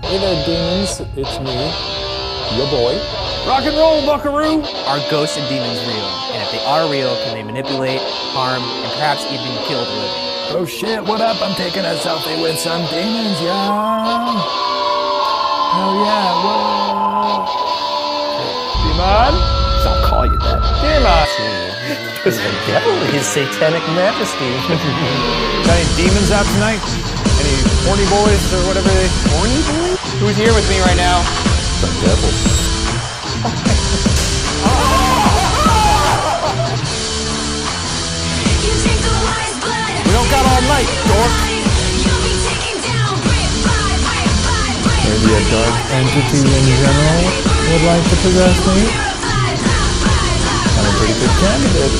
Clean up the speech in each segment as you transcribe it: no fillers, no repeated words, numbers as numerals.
Hey there, demons. It's me, your boy. Rock and roll, buckaroo! Are ghosts and demons real? And if they are real, can they manipulate, harm, and perhaps even kill the living? Oh shit, what up? I'm taking a selfie with some demons, y'all. Oh yeah, whoa. Demon? I'll call you that. Demon! It's the devil, his satanic majesty. Got any demons out tonight? Any horny boys or whatever they... Horny boys? Who's here with me right now? The devil. We don't got all night, dork. Maybe a dark entity in general would like to possess me? I'm a pretty good candidate.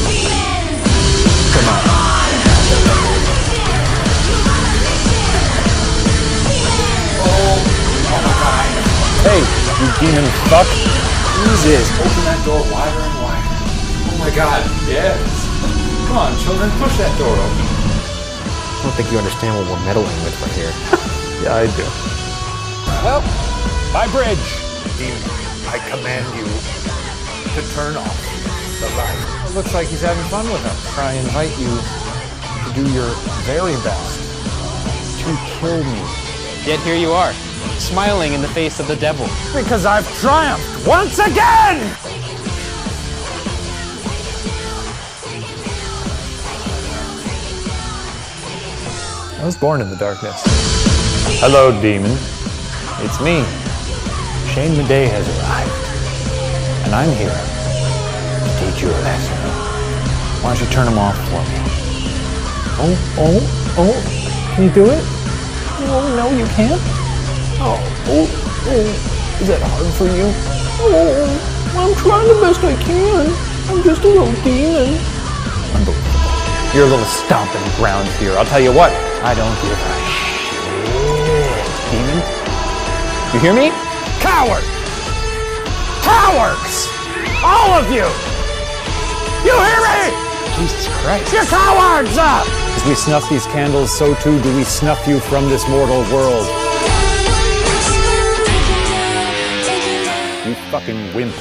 Come on. Hey, you demon fuck. Jesus. Open that door wider and wider. Oh my god, yes. Come on, children, push that door open. I don't think you understand what we're meddling with right here. Yeah, I do. Well, my bridge. Demon, I command you to turn off the light. It looks like he's having fun with us. I invite you to do your very best to kill me. Yet here you are, smiling in the face of the devil. Because I've triumphed once again! I was born in the darkness. Hello, demon. It's me. Shane Madej has arrived, and I'm here to teach you a lesson. Why don't you turn him off for me? Oh, can you do it? Oh, no, you can't? Oh, is that hard for you? Oh, I'm trying the best I can. I'm just a little demon. Unbelievable. You're a little stomping ground here. I'll tell you what, I don't give a shit. Demon? You hear me? Coward! Cowards! All of you! You hear me? Jesus Christ. You're cowards! As we snuff these candles, so too do we snuff you from this mortal world. You fucking wimp.